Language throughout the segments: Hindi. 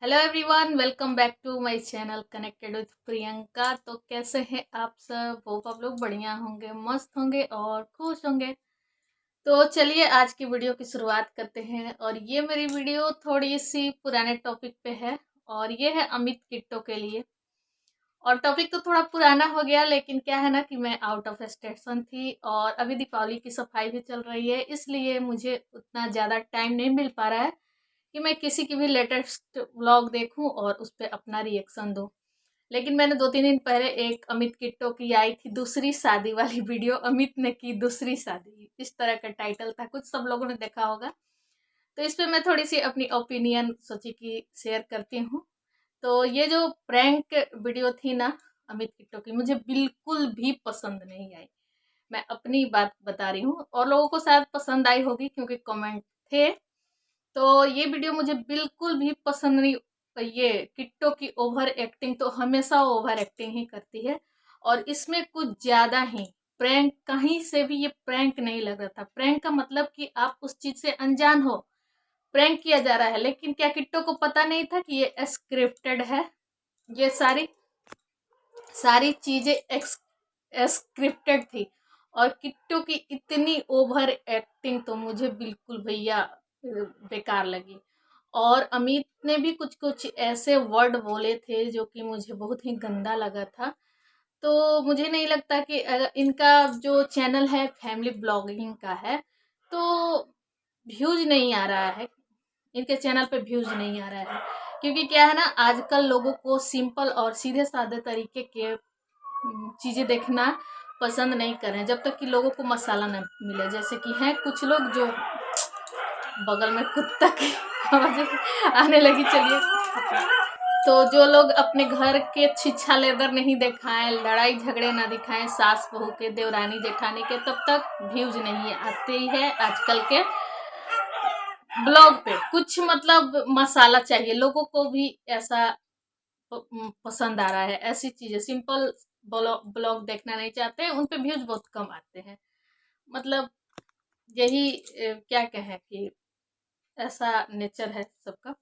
Hello everyone, welcome back to my channel connected with Priyanka. तो कैसे हैं आप सब? होप आप लोग बढ़िया होंगे, मस्त होंगे और खुश होंगे। तो चलिए आज की वीडियो की शुरुआत करते हैं। और ये मेरी वीडियो थोड़ी सी पुराने टॉपिक पे है और ये है अमित किट्टो के लिए। और टॉपिक तो थोड़ा पुराना हो गया, लेकिन क्या है ना कि मैं आउट ऑफ स्टेशन थी और अभी दीपावली की सफाई भी चल रही है, इसलिए मुझे उतना ज़्यादा टाइम नहीं मिल पा रहा है कि मैं किसी की भी लेटेस्ट व्लॉग देखूं और उस पर अपना रिएक्शन दूं। लेकिन मैंने 2-3 दिन पहले एक अमित किट्टो की आई थी दूसरी शादी वाली वीडियो, अमित ने की दूसरी शादी, इस तरह का टाइटल था, कुछ सब लोगों ने देखा होगा। तो इस पे मैं थोड़ी सी अपनी ओपिनियन सोची कि शेयर करती हूँ। तो ये जो प्रैंक वीडियो थी ना अमित किट्टो की, मुझे बिल्कुल भी पसंद नहीं आई। मैं अपनी बात बता रही हूँ और लोगों को शायद पसंद आई होगी क्योंकि कमेंट थे। तो ये वीडियो मुझे बिल्कुल भी पसंद नहीं। ये किट्टो की ओवर एक्टिंग तो हमेशा ओवर एक्टिंग ही करती है और इसमें कुछ ज्यादा ही प्रैंक, कहीं से भी ये प्रैंक नहीं लग रहा था। प्रैंक का मतलब कि आप उस चीज से अनजान हो, प्रैंक किया जा रहा है, लेकिन क्या किट्टो को पता नहीं था कि ये स्क्रिप्टेड है? ये सारी सारी चीजें स्क्रिप्टेड थी। और किट्टू की इतनी ओवर एक्टिंग तो मुझे बिल्कुल भैया बेकार लगी। और अमित ने भी कुछ कुछ ऐसे वर्ड बोले थे जो कि मुझे बहुत ही गंदा लगा था। तो मुझे नहीं लगता कि इनका जो चैनल है फैमिली ब्लॉगिंग का है, तो व्यूज नहीं आ रहा है, इनके चैनल पे व्यूज नहीं आ रहा है। क्योंकि क्या है ना, आजकल लोगों को सिंपल और सीधे साधे तरीके के चीजें देखना पसंद नहीं कर रहे हैं, जब तक कि लोगों को मसाला न मिले। जैसे कि हैं कुछ लोग जो, बगल में कुत्ता की आवाज आने लगी, चलिए। तो जो लोग अपने घर के छिछा लेदर नहीं दिखाएं, लड़ाई झगड़े ना दिखाएं सास बहू के, देवरानी जेठानी के, तब तक व्यूज नहीं आते ही है। आजकल के ब्लॉग पे कुछ मतलब मसाला चाहिए, लोगों को भी ऐसा पसंद आ रहा है। ऐसी चीजें सिंपल ब्लॉग देखना नहीं चाहते हैं, उन पे व्यूज बहुत कम आते हैं। मतलब यही क्या कहें कि ऐसा नेचर है सबका।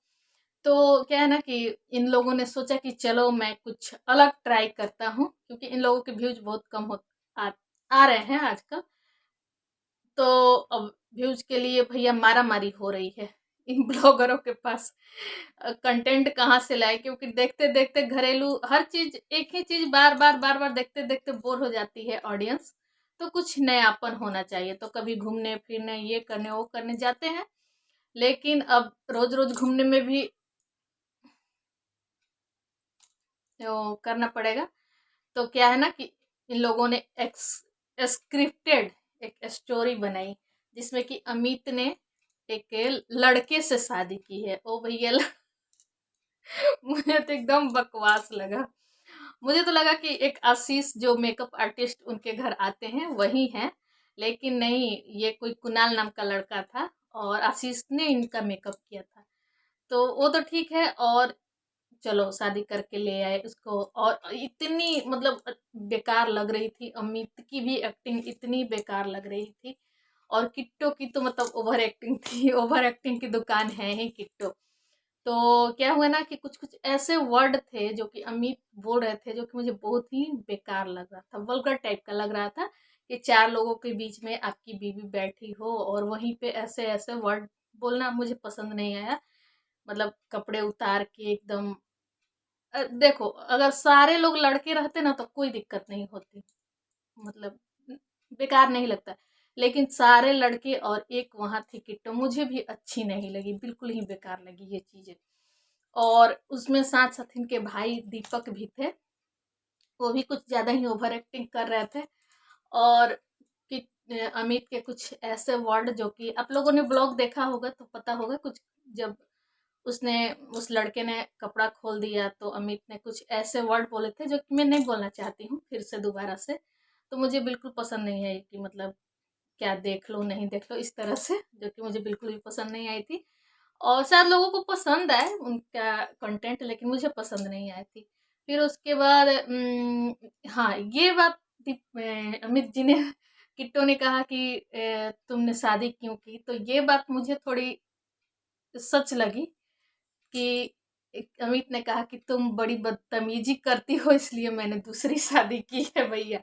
तो क्या है ना कि इन लोगों ने सोचा कि चलो मैं कुछ अलग ट्राई करता हूँ, क्योंकि इन लोगों के व्यूज बहुत कम आ रहे हैं आजकल। तो अब व्यूज के लिए भैया मारा मारी हो रही है इन ब्लॉगरों के पास। कंटेंट कहाँ से लाए, क्योंकि देखते देखते घरेलू हर चीज, एक ही चीज बार बार बार बार देखते देखते बोर हो जाती है ऑडियंस। तो कुछ नयापन होना चाहिए। तो कभी घूमने फिरने, ये करने वो करने जाते हैं, लेकिन अब रोज रोज घूमने में भी वो करना पड़ेगा। तो क्या है ना कि इन लोगों ने स्क्रिप्टेड एक स्टोरी बनाई, जिसमें कि अमित ने एक लड़के से शादी की है। ओ भैया मुझे तो एकदम बकवास लगा। मुझे तो लगा कि एक आशीष जो मेकअप आर्टिस्ट उनके घर आते हैं वही है, लेकिन नहीं, ये कोई कुणाल नाम का लड़का था और आशीष ने इनका मेकअप किया था। तो वो तो ठीक है, और चलो शादी करके ले आए उसको। और इतनी मतलब बेकार लग रही थी, अमित की भी एक्टिंग इतनी बेकार लग रही थी। और किट्टो की तो मतलब ओवर एक्टिंग थी, ओवर एक्टिंग की दुकान है ही किट्टो। तो क्या हुआ ना कि कुछ कुछ ऐसे वर्ड थे जो कि अमित बोल रहे थे, जो कि मुझे बहुत ही बेकार लग रहा था, वल्गर टाइप का लग रहा था। कि चार लोगों के बीच में आपकी बीवी बैठी हो और वहीं पे ऐसे ऐसे वर्ड बोलना मुझे पसंद नहीं आया। मतलब कपड़े उतार के एकदम, देखो अगर सारे लोग लड़के रहते ना तो कोई दिक्कत नहीं होती, मतलब बेकार नहीं लगता। लेकिन सारे लड़के और एक वहां थी किट्टो, मुझे भी अच्छी नहीं लगी, बिल्कुल ही बेकार लगी ये चीजें। और उसमें साथ साथ इनके भाई दीपक भी थे, वो भी कुछ ज्यादा ही ओवर एक्टिंग कर रहे थे। और कि अमित के कुछ ऐसे वर्ड, जो कि आप लोगों ने ब्लॉग देखा होगा तो पता होगा, कुछ जब उसने, उस लड़के ने कपड़ा खोल दिया तो अमित ने कुछ ऐसे वर्ड बोले थे जो कि मैं नहीं बोलना चाहती हूँ फिर से दोबारा से। तो मुझे बिल्कुल पसंद नहीं है कि मतलब क्या देख लो नहीं देख लो इस तरह से, जो कि मुझे बिल्कुल भी पसंद नहीं आई थी। और शायद लोगों को पसंद आए उनका कंटेंट, लेकिन मुझे पसंद नहीं आई थी। फिर उसके बाद हाँ, ये बात अमित जी ने किट्टो ने कहा कि तुमने शादी क्यों की, तो ये बात मुझे थोड़ी सच लगी। कि अमित ने कहा कि तुम बड़ी बदतमीजी करती हो इसलिए मैंने दूसरी शादी की है भैया।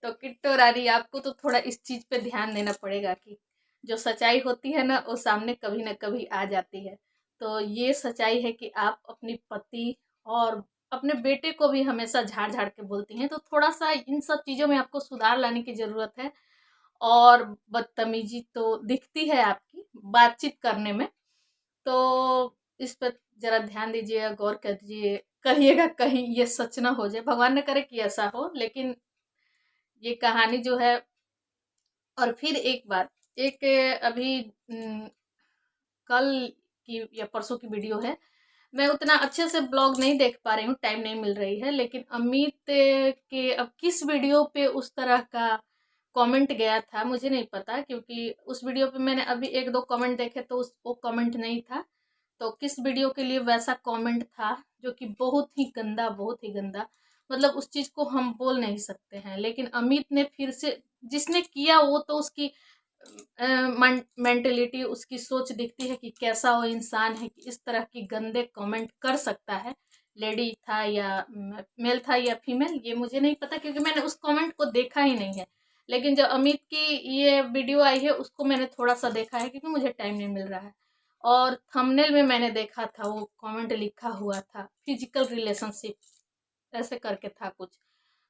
तो किट्टो रानी आपको तो थोड़ा इस चीज पे ध्यान देना पड़ेगा कि जो सच्चाई होती है ना वो सामने कभी ना कभी आ जाती है। तो ये सच्चाई है कि आप अपनी पति और अपने बेटे को भी हमेशा झाड़ झाड़ के बोलती हैं, तो थोड़ा सा इन सब चीजों में आपको सुधार लाने की जरूरत है। और बदतमीजी तो दिखती है आपकी बातचीत करने में, तो इस पर जरा ध्यान दीजिएगा, गौर करिएगा कहीं ये सच ना हो जाए। भगवान न करे कि ऐसा हो, लेकिन ये कहानी जो है। और फिर एक बात, एक अभी कल की या परसों की वीडियो है, मैं उतना अच्छे से ब्लॉग नहीं देख पा रही हूँ, टाइम नहीं मिल रही है, लेकिन अमित के अब किस वीडियो पे उस तरह का कमेंट गया था मुझे नहीं पता, क्योंकि उस वीडियो पे मैंने अभी एक दो कमेंट देखे तो वो कमेंट नहीं था। तो किस वीडियो के लिए वैसा कमेंट था जो कि बहुत ही गंदा, बहुत ही गंदा, मतलब उस चीज को हम बोल नहीं सकते हैं। लेकिन अमित ने फिर से, जिसने किया वो तो उसकी मेंटेलिटी, उसकी सोच दिखती है कि कैसा वो इंसान है कि इस तरह की गंदे कमेंट कर सकता है। लेडी था या मेल था या फीमेल ये मुझे नहीं पता, क्योंकि मैंने उस कमेंट को देखा ही नहीं है। लेकिन जब अमित की ये वीडियो आई है उसको मैंने थोड़ा सा देखा है, क्योंकि मुझे टाइम नहीं मिल रहा है। और थंबनेल में मैंने देखा था वो कमेंट लिखा हुआ था फिजिकल रिलेशनशिप, ऐसे करके था कुछ।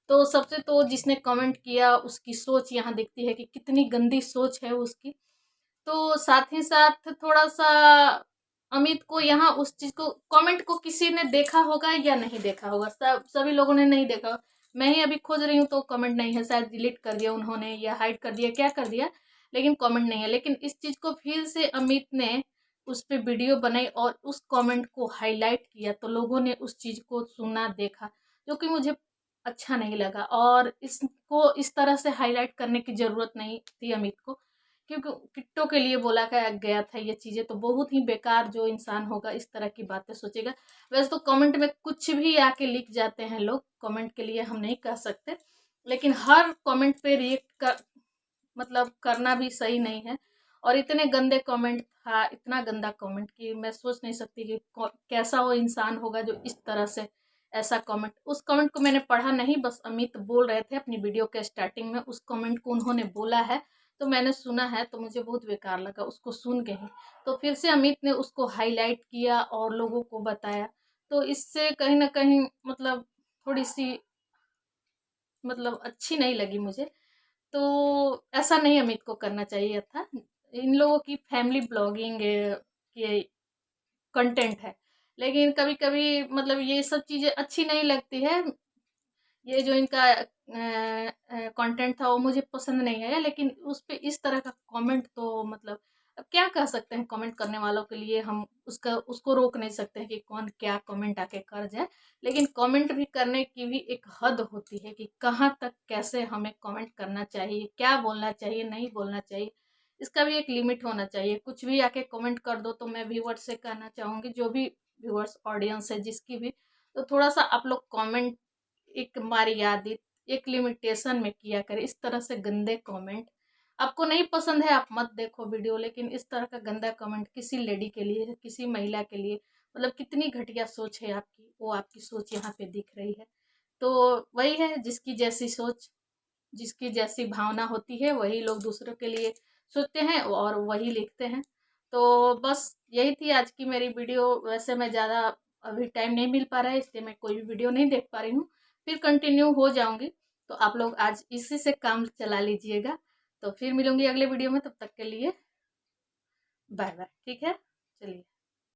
तो सबसे तो जिसने कमेंट किया उसकी सोच यहाँ दिखती है कि कितनी गंदी सोच है उसकी। तो साथ ही साथ थोड़ा सा अमित को यहाँ उस चीज को, कमेंट को किसी ने देखा होगा या नहीं देखा होगा, सभी लोगों ने नहीं देखा। मैं ही अभी खोज रही हूँ तो कमेंट नहीं है, शायद डिलीट कर दिया उन्होंने या हाइड कर दिया, क्या कर दिया, लेकिन कमेंट नहीं है। लेकिन इस चीज को फिर से अमित ने उस पर वीडियो बनाई और उस कमेंट को हाईलाइट किया, तो लोगों ने उस चीज को सुना, देखा, जो कि मुझे अच्छा नहीं लगा। और इसको इस तरह से हाईलाइट करने की जरूरत नहीं थी अमित को, क्योंकि किट्टो के लिए बोला गया था ये चीजें। तो बहुत ही बेकार जो इंसान होगा इस तरह की बातें सोचेगा। वैसे तो कमेंट में कुछ भी आके लिख जाते हैं लोग, कमेंट के लिए हम नहीं कह सकते, लेकिन हर कमेंट पे रिएक्ट कर मतलब करना भी सही नहीं है। और इतने गंदे कमेंट था, इतना गंदा कमेंट कि मैं सोच नहीं सकती कि कैसा वो इंसान होगा जो इस तरह से ऐसा कमेंट। उस कमेंट को मैंने पढ़ा नहीं, बस अमित बोल रहे थे अपनी वीडियो के स्टार्टिंग में, उस कमेंट को उन्होंने बोला है तो मैंने सुना है, तो मुझे बहुत बेकार लगा उसको सुन के ही। तो फिर से अमित ने उसको हाईलाइट किया और लोगों को बताया, तो इससे कहीं ना कहीं मतलब थोड़ी सी मतलब अच्छी नहीं लगी मुझे। तो ऐसा नहीं अमित को करना चाहिए था। इन लोगों की फैमिली ब्लॉगिंग के कंटेंट है, लेकिन कभी कभी मतलब ये सब चीज़ें अच्छी नहीं लगती है। ये जो इनका कंटेंट था वो मुझे पसंद नहीं आया, लेकिन उस पे इस तरह का कमेंट तो मतलब अब क्या कह सकते हैं कमेंट करने वालों के लिए, हम उसको रोक नहीं सकते हैं कि कौन क्या कमेंट आके कर जाए। लेकिन कमेंट भी करने की भी एक हद होती है कि कहाँ तक कैसे हमें कमेंट करना चाहिए, क्या बोलना चाहिए, नहीं बोलना चाहिए, इसका भी एक लिमिट होना चाहिए। कुछ भी आके कमेंट कर दो, तो मैं व्यूवर्स से कहना चाहूँगी, जो भी व्यूवर्स ऑडियंस है जिसकी भी, तो थोड़ा सा आप लोग कमेंट एक मर्यादित, एक लिमिटेशन में किया करें। इस तरह से गंदे कमेंट आपको नहीं पसंद है आप मत देखो वीडियो, लेकिन इस तरह का गंदा कमेंट किसी लेडी के लिए, किसी महिला के लिए, मतलब कितनी घटिया सोच है आपकी, वो आपकी सोच यहाँ पे दिख रही है। तो वही है, जिसकी जैसी सोच, जिसकी जैसी भावना होती है वही लोग दूसरों के लिए सोचते हैं और वही लिखते हैं। तो बस यही थी आज की मेरी वीडियो। वैसे मैं ज़्यादा अभी टाइम नहीं मिल पा रहा है, इसलिए मैं कोई भी वीडियो नहीं देख पा रही हूँ, फिर कंटिन्यू हो जाऊंगी। तो आप लोग आज इसी से काम चला लीजिएगा। तो फिर मिलूंगी अगले वीडियो में, तब तक के लिए बाय बाय। ठीक है, चलिए।